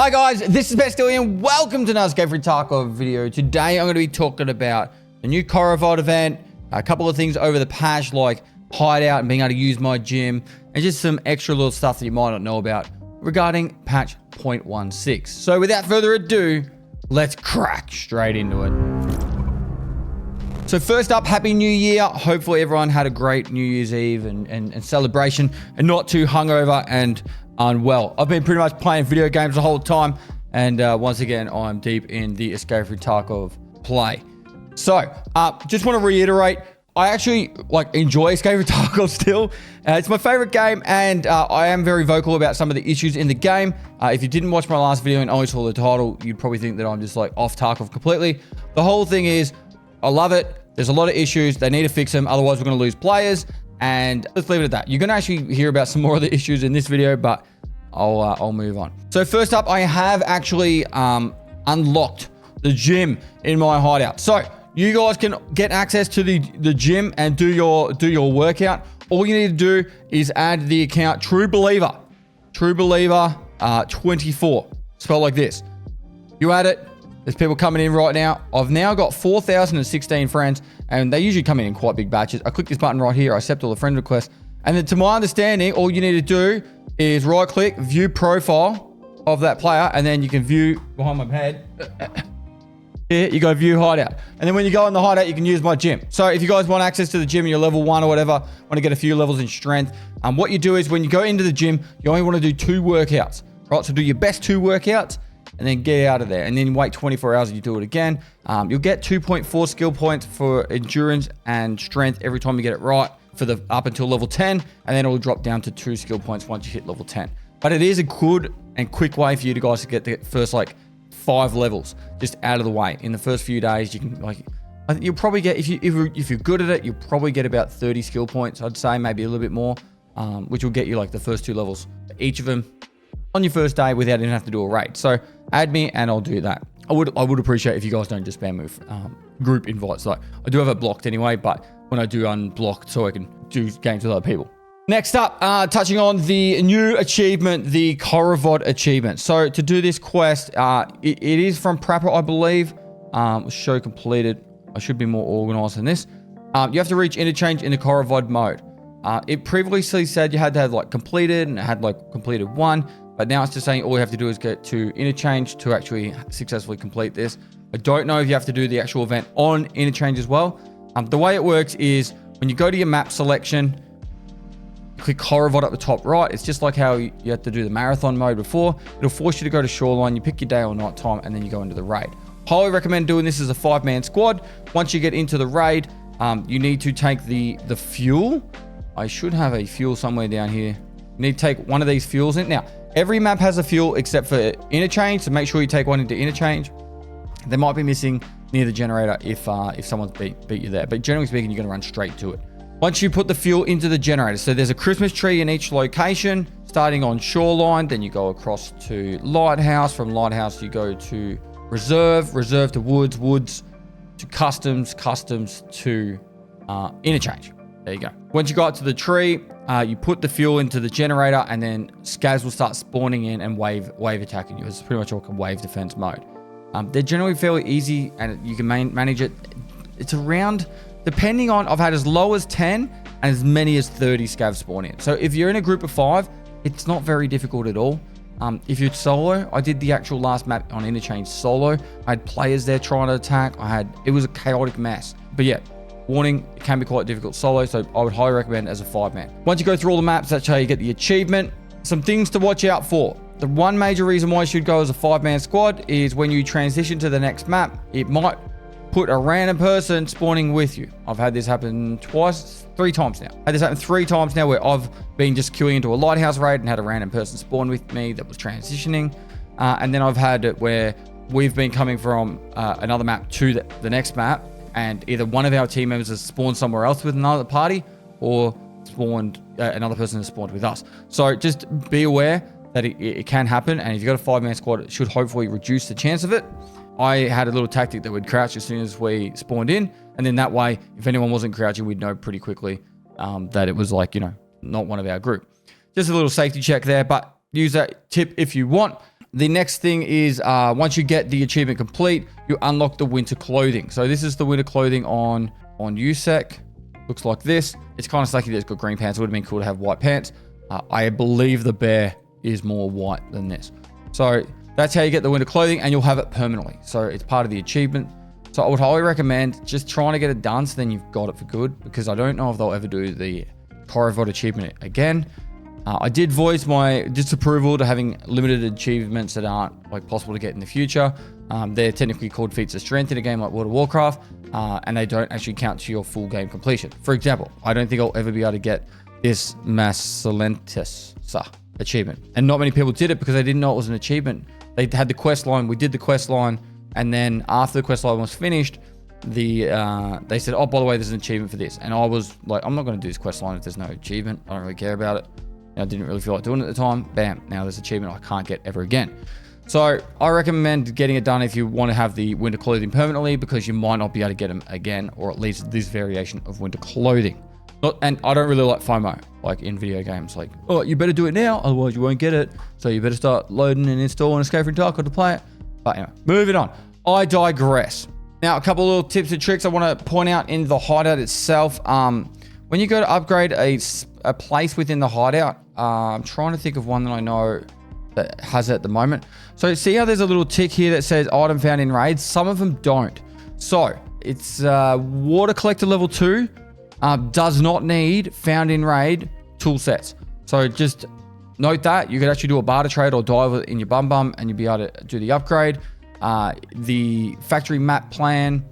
Hi guys, this is Pestily and welcome to another FIR Tarkov video. Today I'm going to be talking about the new Khorovod event, a couple of things over the patch like Hideout and being able to use my gym, and just some extra little stuff that you might not know about regarding patch 0.16. So without further ado, let's crack straight into it. So first up, Happy New Year. Hopefully everyone had a great New Year's Eve and celebration and not too hungover and unwell. I've been pretty much playing video games the whole time, and once again, I'm deep in the FIR Tarkov play. So, just want to reiterate, I actually enjoy FIR Tarkov still. It's my favorite game, and I am very vocal about some of the issues in the game. If you didn't watch my last video and only saw the title, you'd probably think that I'm just off Tarkov completely. The whole thing is, I love it. There's a lot of issues. They need to fix them, otherwise we're going to lose players. And let's leave it at that. You're going to actually hear about some more of the issues in this video, but I'll move on. So first up, I have actually unlocked the gym in my hideout. So you guys can get access to the gym and do your workout. All you need to do is add the account True Believer 24, spelled like this. You add it. There's people coming in right now. I've now got 4,016 friends, and they usually come in quite big batches. I click this button right here. I accept all the friend requests. And then to my understanding, all you need to do is right click, view profile of that player, and then you can view behind my head. Here, you go view hideout. And then when you go in the hideout, you can use my gym. So if you guys want access to the gym and you're level 1 or whatever, want to get a few levels in strength, what you do is when you go into the gym, you only want to do 2 workouts, right? So do your best 2 workouts, and then get out of there. And then you wait 24 hours and you do it again. You'll get 2.4 skill points for endurance and strength every time you get it right for the up until level 10. And then it will drop down to 2 skill points once you hit level 10. But it is a good and quick way for you guys to get the first 5 levels just out of the way. In the first few days, you can you'll probably get, if you're good at it, you'll probably get about 30 skill points. I'd say maybe a little bit more, which will get you the first 2 levels, each of them on your first day without even have to do a raid. So add me and I'll do that. I would appreciate if you guys don't just spam me with group invites. I do have it blocked anyway, but when I do unblock so I can do games with other people. Next up, touching on the new achievement, the Khorovod Achievement. So to do this quest, it is from Prapper, I believe. Show completed. I should be more organized than this. You have to reach interchange in the Khorovod mode. It previously said you had to have completed, and it had completed 1. But now it's just saying all you have to do is get to interchange to actually successfully complete this. I don't know if you have to do the actual event on interchange as well. The way it works is when you go to your map selection, click Khorovod at the top right. It's just like how you had to do the marathon mode before. It'll force you to go to shoreline. You pick your day or night time, and then you go into the raid. Highly recommend doing this as a 5-man squad. Once you get into the raid, you need to take the fuel. I should have a fuel somewhere down here. You need to take one of these fuels in. Now, every map has a fuel except for interchange, so make sure you take one into interchange. They might be missing near the generator if someone's beat you there. But generally speaking, you're going to run straight to it. Once you put the fuel into the generator, so there's a Christmas tree in each location, starting on shoreline, then you go across to lighthouse. From lighthouse, you go to reserve to woods to customs to interchange. There you go. Once you got to the tree, you put the fuel into the generator, and then scavs will start spawning in and wave attacking you. It's pretty much like a wave defense mode. They're generally fairly easy, and you can manage it. It's around, depending on, I've had as low as 10 and as many as 30 scavs spawn in. So if you're in a group of 5, it's not very difficult at all. If you're solo, I did the actual last map on interchange solo. I had players there trying to attack. It was a chaotic mess. But yeah, warning, it can be quite difficult solo, so I would highly recommend it as a 5-man. Once you go through all the maps, that's how you get the achievement. Some things to watch out for. The one major reason why you should go as a 5-man squad is when you transition to the next map, it might put a random person spawning with you. I've had this happen 3 times now. I had this happen 3 times now where I've been just queuing into a lighthouse raid and had a random person spawn with me that was transitioning. And then I've had it where we've been coming from another map to the next map, and either one of our team members has spawned somewhere else with another party, or spawned another person has spawned with us. So just be aware that it can happen, and if you've got a 5-man squad, it should hopefully reduce the chance of it. I had a little tactic that would crouch as soon as we spawned in, and then that way, if anyone wasn't crouching, we'd know pretty quickly that it was not one of our group. Just a little safety check there, but use that tip if you want. The next thing is once you get the achievement complete, you unlock the winter clothing. So this is the winter clothing on USEC. Looks like this. It's kind of sucky that it's got green pants. It would have been cool to have white pants. I believe the bear is more white than this. So that's how you get the winter clothing, and you'll have it permanently. So it's part of the achievement. So I would highly recommend just trying to get it done so then you've got it for good, because I don't know if they'll ever do the Khorovod Achievement again. I did voice my disapproval to having limited achievements that aren't like possible to get in the future. They're technically called feats of strength in a game like World of Warcraft, and they don't actually count to your full game completion. For example, I don't think I'll ever be able to get this Massalentis achievement. And not many people did it because they didn't know it was an achievement. They had the quest line, we did the quest line, and then after the quest line was finished, they said, oh, by the way, there's an achievement for this. And I was like, I'm not going to do this quest line if there's no achievement. I don't really care about it. I didn't really feel like doing it at the time. Bam, now there's achievement I can't get ever again. So I recommend getting it done if you want to have the winter clothing permanently, because you might not be able to get them again, or at least this variation of winter clothing. And I don't really like FOMO, like in video games. Like, oh, you better do it now, otherwise you won't get it. So you better start loading and installing Escape from Tarkov to play it. But anyway, moving on. I digress. Now, a couple of little tips and tricks I want to point out in the hideout itself. When you go to upgrade a place within the hideout, I'm trying to think of one that I know that has it at the moment. So see how there's a little tick here that says item found in raids? Some of them don't. So it's water collector level 2 does not need found in raid tool sets. So just note that you could actually do a barter trade or dive in your bum and you'll be able to do the upgrade. The factory map plan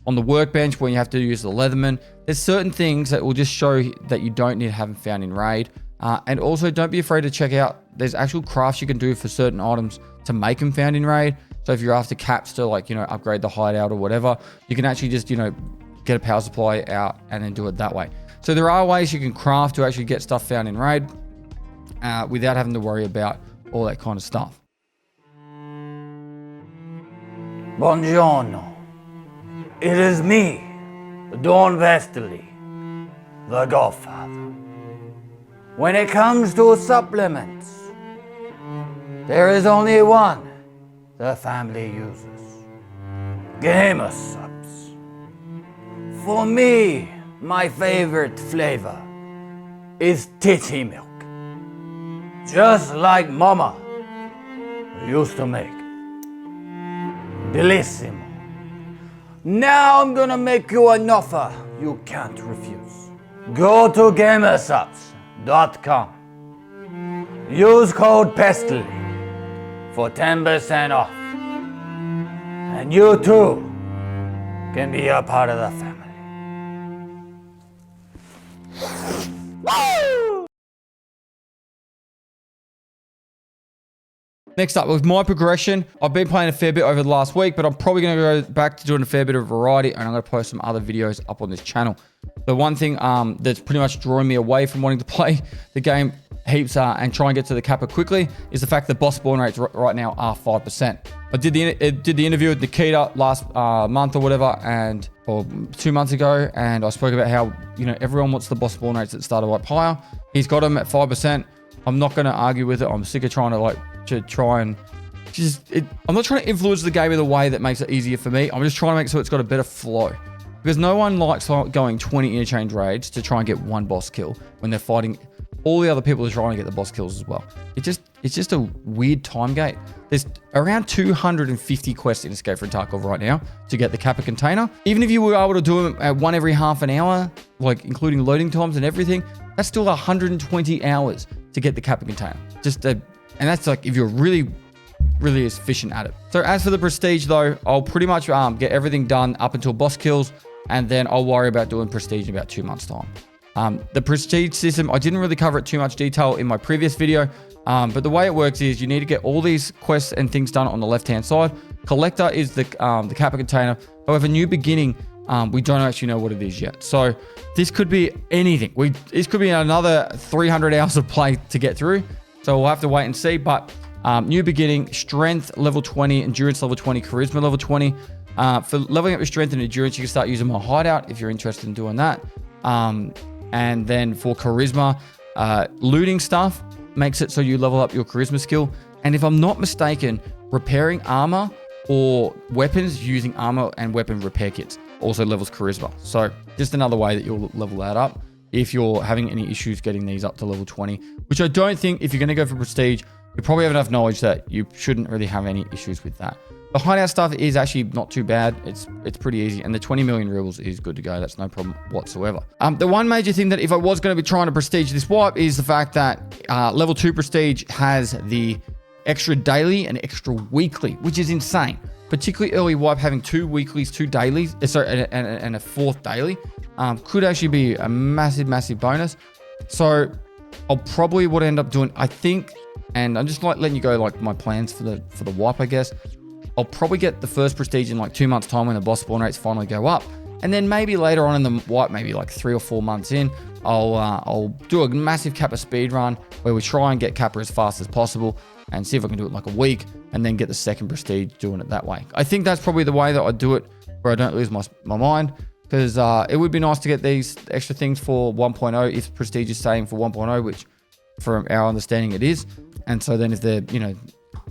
on the workbench when you have to use the Leatherman. There's certain things that will just show that you don't need to have them found in raid. And also don't be afraid to check out, there's actual crafts you can do for certain items to make them found in raid. So if you're after caps to like, upgrade the hideout or whatever, you can actually just, get a power supply out and then do it that way. So there are ways you can craft to actually get stuff found in raid without having to worry about all that kind of stuff. Buongiorno. It is me, Don Pestily, the Godfather. When it comes to supplements, there is only one the family uses. Gamer Supps. For me, my favorite flavor is titty milk. Just like Mama used to make. Bellissimo. Now I'm gonna make you an offer you can't refuse. Go to gamersupps.com. Use code Pestily for 10% off. And you too can be a part of the family. Next up, with my progression, I've been playing a fair bit over the last week, but I'm probably going to go back to doing a fair bit of variety, and I'm going to post some other videos up on this channel. The one thing that's pretty much drawing me away from wanting to play the game heaps and try and get to the capper quickly is the fact that boss spawn rates right now are 5%. I did the interview with Nikita last month or whatever, or 2 months ago, and I spoke about how everyone wants the boss spawn rates at the start of like higher. He's got them at 5%. I'm not going to argue with it. I'm sick of trying to I'm not trying to influence the game in a way that makes it easier for me. I'm just trying to make sure it's got a better flow, because no one likes going 20 interchange raids to try and get one boss kill when they're fighting all the other people who are trying to get the boss kills as well. It's just a weird time gate. There's around 250 quests in Escape from Tarkov right now to get the Kappa container. Even if you were able to do them at one every half an hour, like including loading times and everything, that's still 120 hours to get the Kappa container. And that's like if you're really, really efficient at it. So as for the prestige though, I'll pretty much get everything done up until boss kills, and then I'll worry about doing prestige in about 2 months time. The prestige system, I didn't really cover it too much detail in my previous video, but the way it works is you need to get all these quests and things done on the left-hand side. Collector is the Kappa container. However, new beginning, we don't actually know what it is yet. So this could be anything. This could be another 300 hours of play to get through. So we'll have to wait and see. But new beginning, strength level 20, endurance level 20, charisma level 20. For leveling up your strength and endurance, you can start using my hideout if you're interested in doing that. And then for charisma, looting stuff makes it so you level up your charisma skill. And if I'm not mistaken, repairing armor or weapons using armor and weapon repair kits also levels charisma. So just another way that you'll level that up if you're having any issues getting these up to level 20, which I don't think if you're going to go for prestige, you probably have enough knowledge that you shouldn't really have any issues with that. The hideout stuff is actually not too bad. It's pretty easy. And the 20 million rubles is good to go. That's no problem whatsoever. The one major thing that if I was going to be trying to prestige this wipe is the fact that level 2 prestige has the extra daily and extra weekly, which is insane. Particularly early wipe, having 2 weeklies, 2 dailies, sorry, and a 4th daily could actually be a massive, massive bonus. So I'll probably would end up doing, I think, and I'm just like letting you go like my plans for the wipe, I guess. I'll probably get the first prestige in like 2 months time when the boss spawn rates finally go up. And then maybe later on in the wipe, maybe like 3 or 4 months in, I'll do a massive Kappa speed run where we try and get Kappa as fast as possible and see if I can do it in like a week and then get the second prestige doing it that way. I think that's probably the way that I do it where I don't lose my mind, because it would be nice to get these extra things for 1.0 if prestige is staying for 1.0, which from our understanding it is. And so then if they're, you know,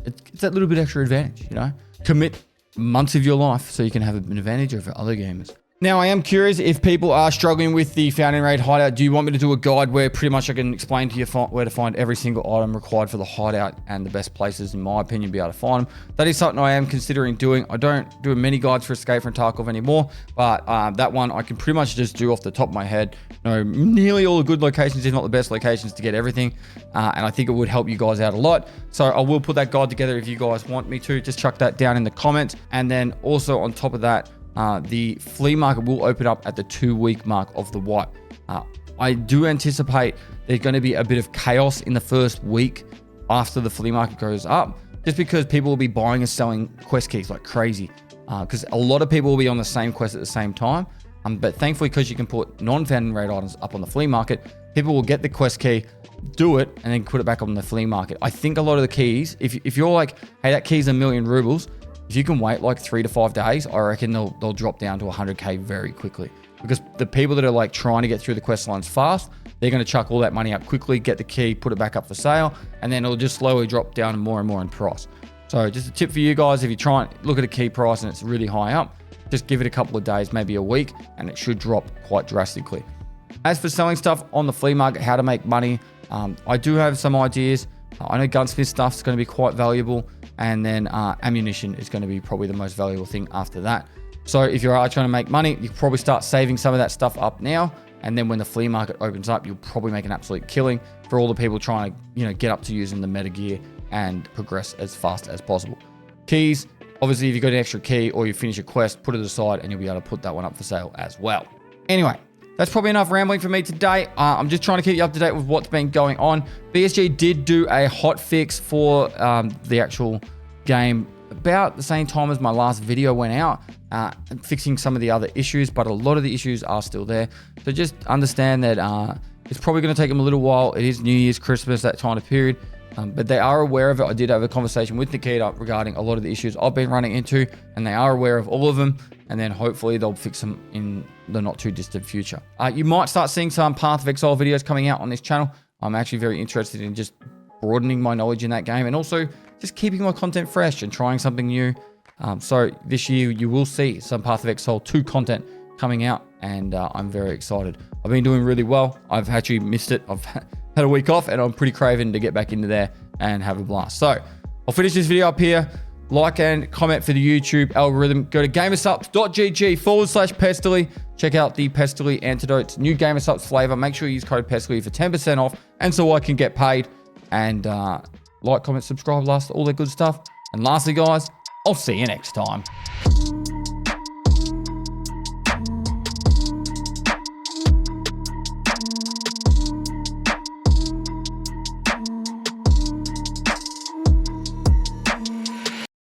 it's that little bit extra advantage, you know, commit months of your life so you can have an advantage over other gamers. Now, I am curious if people are struggling with the Founding Raid hideout. Do you want me to do a guide where pretty much I can explain to you where to find every single item required for the hideout and the best places, in my opinion, be able to find them? That is something I am considering doing. I don't do many guides for Escape from Tarkov anymore, but that one I can pretty much just do off the top of my head. Know nearly all the good locations, if not the best locations, to get everything. And I think it would help you guys out a lot. So I will put that guide together if you guys want me to. Just chuck that down in the comments. And then also on top of that, the flea market will open up at the 2-week mark of the wipe. I do anticipate there's going to be a bit of chaos in the first week after the flea market goes up, just because people will be buying and selling quest keys like crazy. Because a lot of people will be on the same quest at the same time. But thankfully, because you can put non-Founding Raid items up on the flea market, people will get the quest key, do it, and then put it back on the flea market. I think a lot of the keys, if you're like, hey, that key's 1,000,000 rubles, if you can wait like 3 to 5 days, I reckon they'll drop down to 100k very quickly. Because the people that are like trying to get through the quest lines fast, they're going to chuck all that money up quickly, get the key, put it back up for sale, and then it'll just slowly drop down more and more in price. So just a tip for you guys, if you try and look at a key price and it's really high up, just give it a couple of days, maybe a week, and it should drop quite drastically. As for selling stuff on the flea market, how to make money, I do have some ideas. I know gunsmith stuff is going to be quite valuable, and then ammunition is going to be probably the most valuable thing after that. So if you are trying to make money, you can probably start saving some of that stuff up now, and then when the flea market opens up, you'll probably make an absolute killing for all the people trying to, you know, get up to using the meta gear and progress as fast as possible. Keys, obviously, if you got an extra key or you finish a quest, put it aside and you'll be able to put that one up for sale as well. Anyway, that's probably enough rambling for me today. I'm just trying to keep you up to date with what's been going on. BSG did do a hot fix for the actual game about the same time as my last video went out, fixing some of the other issues, but a lot of the issues are still there. So just understand that it's probably going to take them a little while. It is New Year's, Christmas, that kind of period. But they are aware of it. I did have a conversation with Nikita regarding a lot of the issues I've been running into, and they are aware of all of them. And then hopefully they'll fix them in the not too distant future. You might start seeing some Path of Exile videos coming out on this channel. I'm actually very interested in just broadening my knowledge in that game, and also just keeping my content fresh and trying something new. So this year you will see some Path of Exile 2 content coming out, and I'm very excited. I've been doing really well. I've actually missed it. I've had a week off, and I'm pretty craving to get back into there and have a blast. So I'll finish this video up here. Like and comment for the YouTube algorithm. Go to gamersupps.gg/Pestily. Check out the Pestily Antidotes new Gamersupps flavor. Make sure you use code Pestily for 10% off, and so I can get paid. And like, comment, subscribe, all that good stuff. And lastly, guys, I'll see you next time.